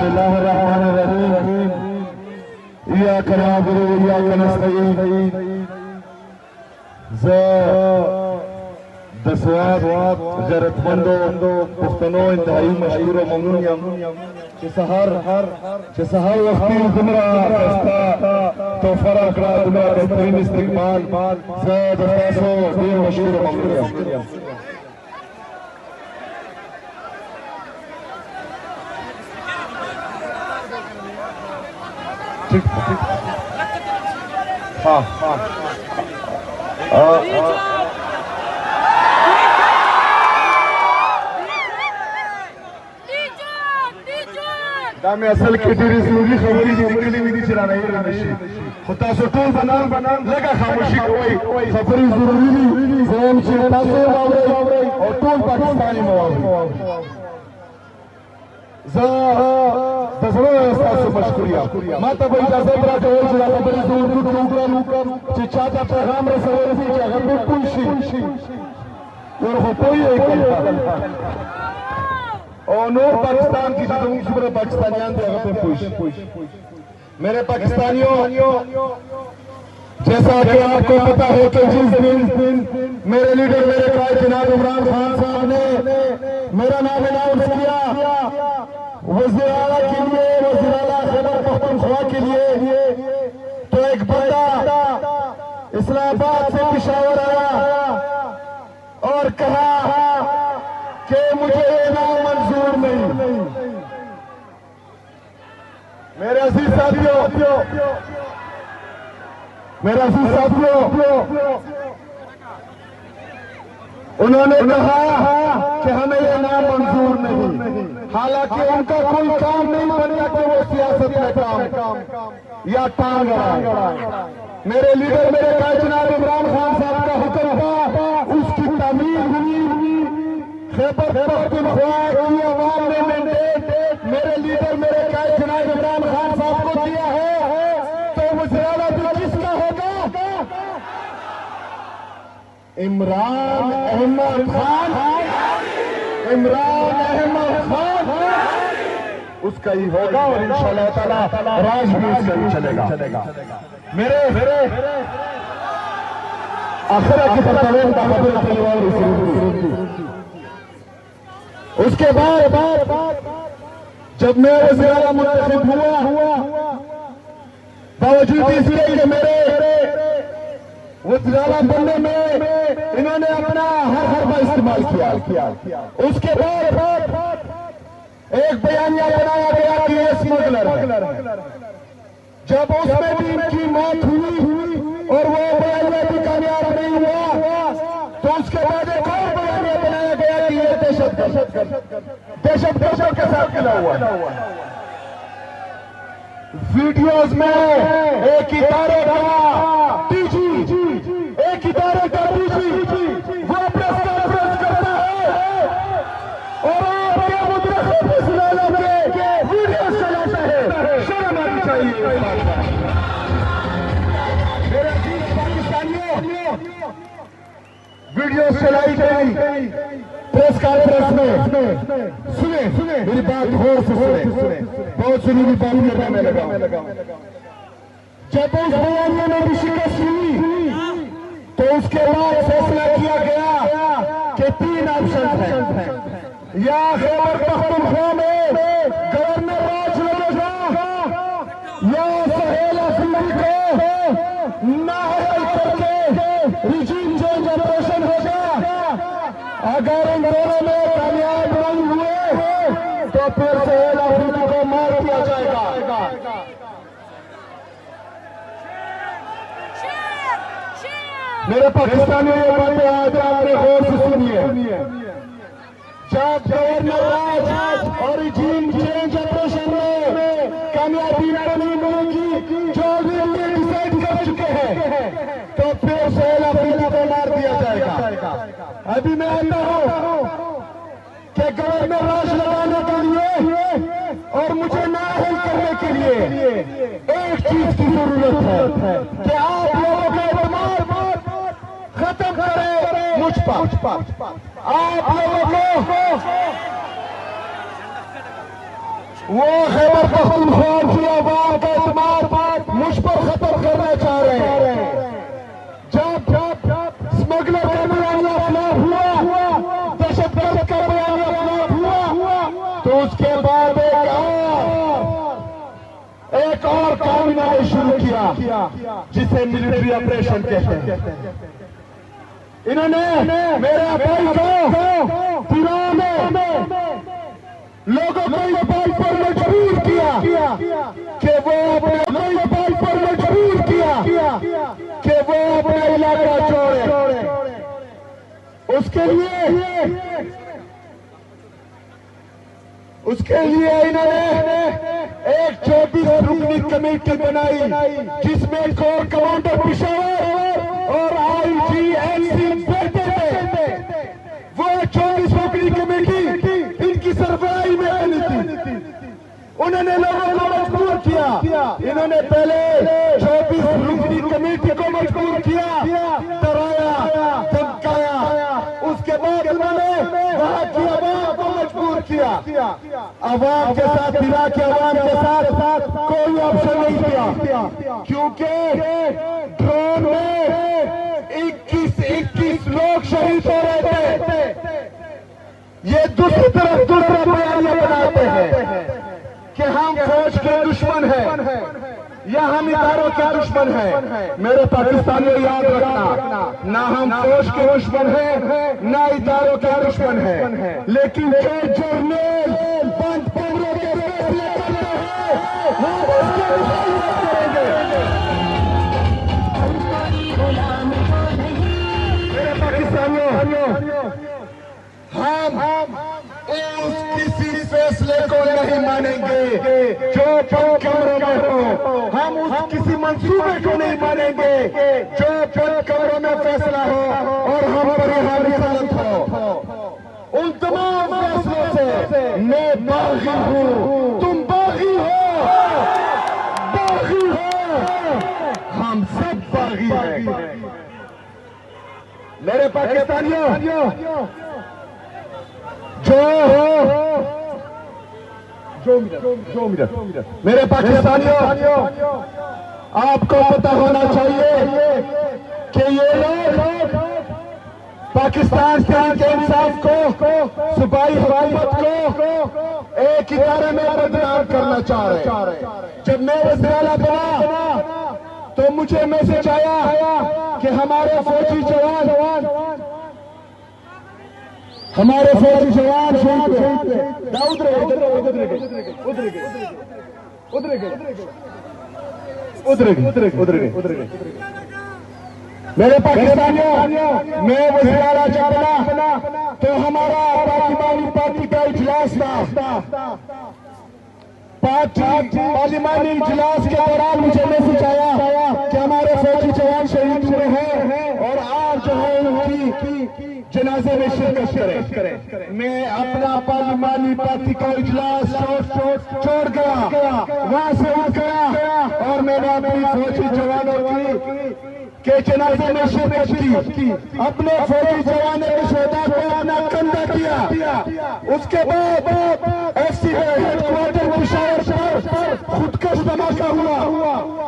बिस्मिल्लाहिर्रहमानिर्रहीम इय्याका नअबुदु व इय्याका नस्तईन दसवात गैरतमंदो पुख्तनो इंतहाई मशहूर व ममनून सहार वक्ती जुमरा तो फरक रा जुमरा बेहतरीन इस्तिकबाल दस्तासो दे मशहूर व ममनून हाँ दामे असल की तेरी जरूरी खबरी निकली भी नहीं चलाना ये रनशी खुदा सो टूल बना लगा खामोशी कोई खबरी जरूरी नहीं जोन चिंता से वावरे और टूल पाकिस्तानी मवावरे दसरो एहसास मशकुरिया माता भाई जैसे बड़ा जो जिला खबरी जरूर लूकर चिचाता पैगाम रसोल से जगह पे कुछ और हो कोई एक और नूर पाकिस्तान की जो पाकिस्तानियां मेरे पाकिस्तानियों जैसा कि आपको पता है कि जिस दिन मेरे लीडर मेरे कायद जनाब इमरान खान साहब ने मेरा नाम अनाउंस किया वज़ीर आला के लिए वज़ीर आला खैबर पख्तूनख्वा के लिए तो एक बंदा इस्लामाबाद से पेशावर आया और कहा कि मुझे ये नाम मंजूर नहीं। मेरे अजीज साथियों उन्होंने कहा कि हमें ये नाम मंजूर नहीं, हालांकि उनका कोई काम नहीं बनता कि वो सियासत में काम या टांग अड़ाए। मेरे लीडर मेरे कायद जनाब इमरान खान साहब का हुक्म था, उसकी तामीर हुई। खैबर पख्तूनख्वा की अवाम ने मैंडेट मेरे लीडर मेरे कायद जनाब इमरान खान साहब को दिया है, तो वज़ीर आला भी किसका होगा? इमरान अहमद खान उसका ही होगा और इंशाअल्लाह ताला राज भी उसका ही चलेगा। मेरे आखिर की तरफ उसके बाद जब मैं वज़ीर आला मुंतखब हुआ, बावजूद इसके कि मेरे वज़ीर आला बनने में इन्होंने अपना हर हरबा इस्तेमाल किया। उसके बाद एक बयानिया बनाया गया कि ये स्मगलर है। जब उसमें भी इनकी मौत हुई और वो बयानिया भी कामयाब नहीं हुआ, तो उसके बाद एक और बयानिया बनाया गया कि ये दहशतगर्दों के साथ मिला हुआ है। वीडियोज में एक इदारे का डीजी वो प्रेस कॉन्फ्रेंस करता है और आपके मुद्रखब इस्लाम के वीडियो चलाता है। शर्म आनी चाहिए। मेरे पाकिस्तानियों, वीडियो चलाई गई प्रेस कॉन्फ्रेंस में। सुने मेरी बात गौर से सुने, बहुत जरूरी बात मैं लगा। जब उस बयानिया ने भी शिकस्त हुई तो उसके बाद फैसला किया गया कि 3 ऑप्शन है, या खैबर पख्तूनख्वा में गवर्नर राज लगेगा, या सहेल अफरीदी को नाअहल करके रिजीम चेंज ऑपरेशन होगा। अगर इन दोनों में कामयाब नहीं हुए तो फिर सहेल अफरीदी को मार दिया जाएगा। मेरे पाकिस्तानियों, ये बातें आज आपने गौर से सुनिए। जब गवर्नर राज और रिजीम चेंज ऑपरेशन में कामयाबी नहीं मिलेगी, जो ऑलरेडी डिसाइड कर चुके हैं, तो फिर सहेल अफरीदी को मार दिया जाएगा। अभी मैं आता हूं कि गवर्नर राज लगाने के लिए और मुझे नाअहल करने के लिए एक चीज की जरूरत है कि आप लोगों का एतमाद खत्म करें मुझ पर। आप लोगों को वो खैबर पख्तूनख्वा की आवाम का एतमाद मुझ पर खत्म करना चाह रहे हैं। जब स्मगलर का बयानिया फ्लॉप हुआ, दहशतगर्द का बयानिया फ्लॉप हुआ, तो उसके बाद एक और काम इन्होंने शुरू किया जिसे मिलिट्री ऑपरेशन कहते हैं। इन्होंने मेरे भाई को तिरा में लोगों को इस बात पर मजबूर किया कि वो अपना इलाका छोड़े। उसके लिए इन्होंने एक 24 रुकनी कमेटी बनाई जिसमें कोर कमांडर पेशावर और IGNC बैठे थे। वो 24 रुकनी कमेटी इनकी सरबराही में बनी थी। उन्होंने लोगों को मजबूर किया। इन्होंने पहले 24 रुकनी कमेटी को मजबूर किया, डराया, धमकाया। उसके बाद उन्होंने वहां की आवाम को मजबूर किया। आवाम के साथ, इराक की आवाम के साथ कोई ऑप्शन नहीं दिया, क्योंकि ड्रोन में 21 लोग शहीद हो रहे थे। ये दूसरी तरफ दूसरा बयानिया बनाते हैं कि हम फौज के दुश्मन हैं या हम इदारों के दुश्मन हैं। मेरे पाकिस्तानियों याद रखना, ना हम फौज के दुश्मन हैं ना इदारों के दुश्मन हैं, लेकिन जो जर्नल बंद कमरों के फैसले करते हैं हम उसके मुखालिफ करेंगे। मेरे पाकिस्तानियों, हम उस किसी फैसले को नहीं मानेंगे जो बंद कमरों में हो। हम उस किसी मंसूबे को नहीं मानेंगे जो बंद कमरों में फैसला हो और हम पर यहाँ रिसालत हो। उन तमाम फैसलों से मैं बागी हूँ, तुम बागी हो, हम सब बागी हैं। मेरे पाकिस्तानियों, मेरे पाकिस्तानियों, आपको पता होना चाहिए कि ये लोग पाकिस्तान के इंसाफ को, सूबाई हुकूमत को एक इदारे में बदनाम करना चाह रहे। जब मैं वज़ीर-ए-आला बना तो मुझे मैसेज आया कि हमारे फौजी जवान उधर गए। मेरे पाकिस्तानियों, मैं वज़ीर-ए-आला जब बना तो हमारा पार्लिमानी पार्टी का इजलास था। पार्लिमानी इजलास के दौरान मुझे मैसेज आया कि हमारे फौजी जवान शहीद हुए हैं और आप जो है उनकी जनाजे में शिरकत करें। मैं अपना पार्लिमानी पार्टी का इजलास छोड़ गया, वहां से उठ गया और मैंने अपनी फौजी जवानों के जनाजे में शिरकत की। अपने फौजी जवानों के शोधा को अपना कंधा दिया। उसके बाद FC हेडक्वार्टर पेशावर पर खुदकश धमाका हुआ।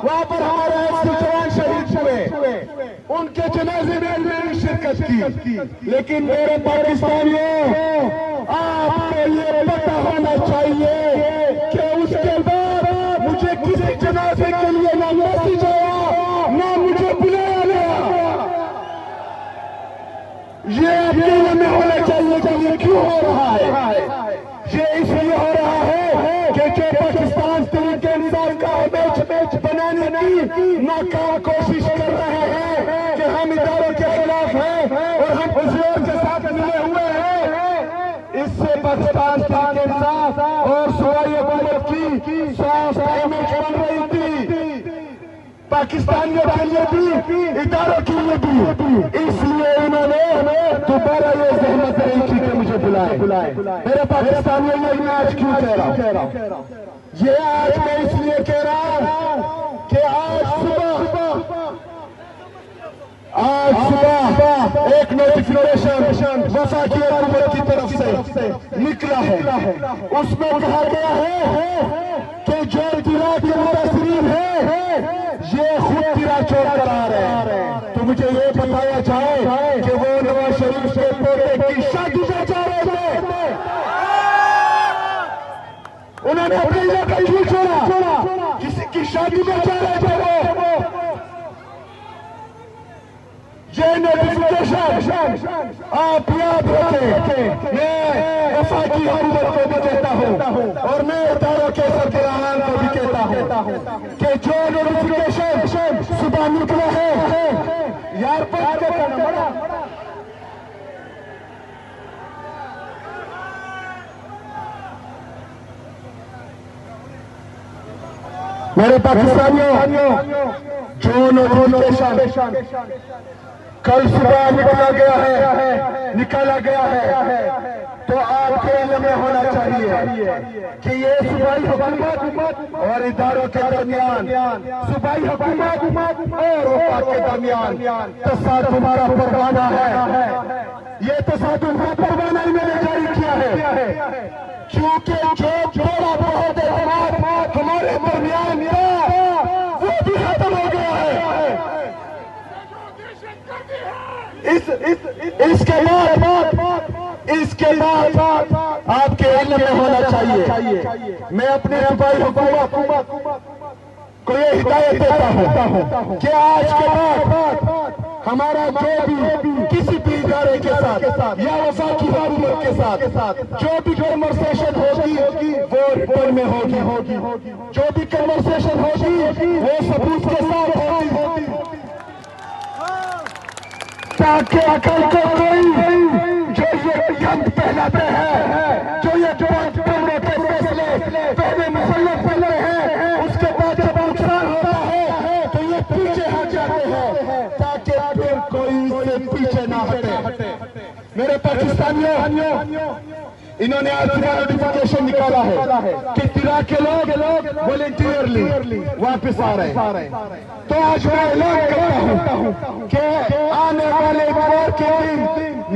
वहां पर हमारे FC जवान शहीद हुए, उनके जनाजे में मैंने शिरकत की। लेकिन मेरे पाकिस्तानियों, आपको ये पता होना चाहिए कि उसके बाद मुझे किसी जनाजे के लिए ना मैसेज आया ना मुझे बुलाया गया। ये आपके में होना चाहिए कि ये क्यों हो रहा है। ये इसलिए हो रहा है कि जो पाकिस्तान तरीके इंसान का इमेज बनाने की नाकाम कोशिश कर रहे हैं कि हम इदारों के खिलाफ हैं और हम हुजूर के साथ मिले हुए हैं। इससे पाकिस्तान तरीके इंसान और सूबाई हुकूमत की साफ इमेज बन रही थी, पाकिस्तानियों के लिए भी, इदारों के लिए भी। इसलिए इन्होंने दोबारा ये जहमत नहीं की कि मुझे बुलाए। मेरे पाकिस्तानियों, ये मैं आज क्यों कह रहा हूँ? ये आज मैं इसलिए कह रहा हूँ कि आज सुबह एक नोटिफिकेशन वफाकी हुकूमत की तरफ से निकला है। उसमें कहा गया है महिला का झूठ छोड़ा, किसी की शादी में जा रहे थे वो, ये नोटिफिकेशन आप याद रखें। मैं वफाकी हुकूमत को भी कहता हूँ और मैं इदारों के सरबराहान को भी कहता हूँ कि जो नोटिफिकेशन सुबह निकला है यार बात करता ना बड़ा, मेरे पाकिस्तानियों जो नोटिफिकेशन कल सुबह निकाला गया है तो आपके इल्म में होना चाहिए कि ये सूबाई हुकूमत और इदारों के दरमियान, सूबाई हुकूमत और वफाक के दरमियान तसादुम का परवाना है। ये तसादुम का परवाना ही मैंने जारी किया है क्योंकि जो थोड़ा बहुत हमारे दरमियान वो भी खत्म हो गया है। इसके बाद आपके इल्म में होना चाहिए। मैं अपने सूबाई हुकूमत को ये हिदायत देता हूँ कि आज के बाद हमारा जो भी किसी भी इदारे के साथ या वफाकी हुकूमत के साथ जो भी कन्वर्सेशन होगी वो रिटर्न में होगी, जो भी कन्वर्सेशन होगी वो सबूत के साथ होगी, ताकि अकल को कोई जो ये यंग पहनाते हैं, जो ये पांच पन्नों के फैसले पहले मुसल्लत पहले हैं, उसके बाद जब नुकसान होता है तो ये पीछे हट जाते हैं ताकि फिर कोई इससे पीछे ना हटे। मेरे पाकिस्तानियों, इन्होंने आज नोटिफिकेशन निकाला है कि इराक के लोग वॉलंटियरली वापस आ रहे हैं। तो आज मैं ऐलान करता हूँ कि आने वाले इतवार के दिन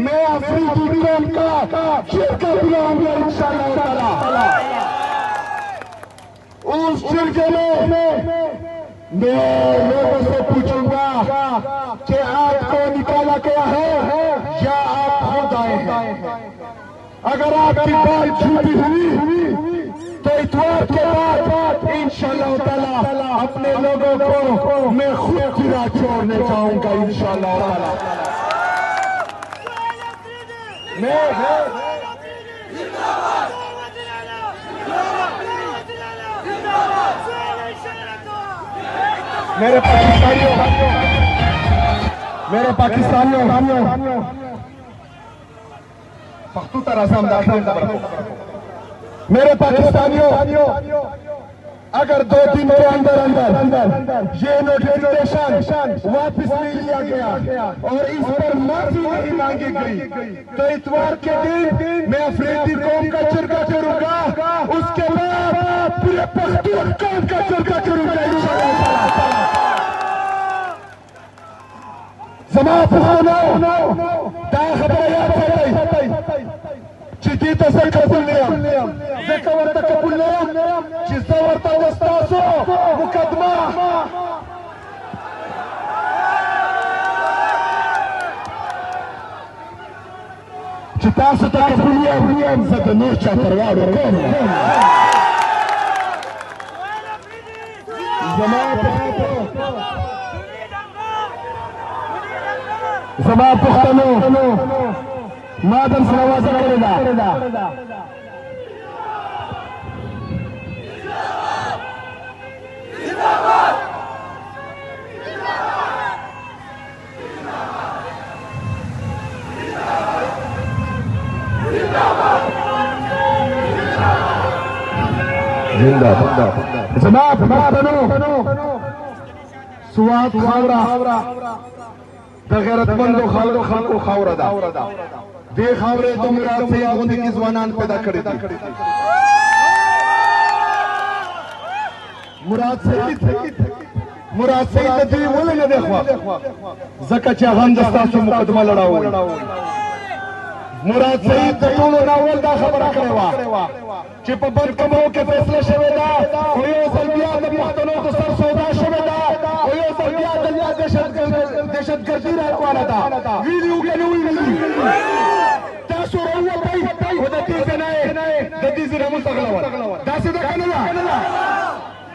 मैं अफरीदी कौम का शिरका बुलाऊंगा इंशाअल्लाह ताला। उस शिरके में मैं लोगों से पूछूंगा कि आपको निकाला गया है या आप खुद आए हैं। अगर आपकी बात झूठी हुई तो इतवार के बाद इंशाअल्लाह ताला अपने लोगों को मैं खुद फिरा छोड़ने जाऊंगा इंशाअल्लाह ताला। मेरे पाकिस्तानियों पख्तूता रसम मेरे पाकिस्तानियों, अगर 2 दिन के अंदर ये नोटिफिकेशन वापस नहीं लिया गया और इस पर माफी नहीं मांगी गई तो इतवार के दिन मैं अफरीदी कौम का चरखा करूंगा, उसके बाद पूरे पख्तून कौम का चरखा करूंगा इंशाअल्लाह। जमा Citite se kapulnijam, zekavarta kapulnijam, čistavarta vastaso, mukadma. Čitasata kapulnijam, zadanoća parvaru konu. Zama puhtano, Madam से नवाजा करेगा। जनाब सुवाद खावरा गैरतमंदो खालको खावरा दा दे खावरे तो मुराद से गोंदी की जवानान पैदा करी थी। मुराद सही दी बोले न देखवा जका चाहन दस्ता से मुकदमा लड़ाओ। मुराद सही तोलो नावल दा खबर करेवा कि पबन कमो के फैसले शवेदा ओयो सल्बिया द पख्तनो तो सर सौदा शवेदा ओयो सल्बिया दलिया दहशतगर्दी राखवाला दा वीडियो के नुई तासो रहुआ भाई वदा तीसे नए ददी से रमस तगलावा दासे दा कनला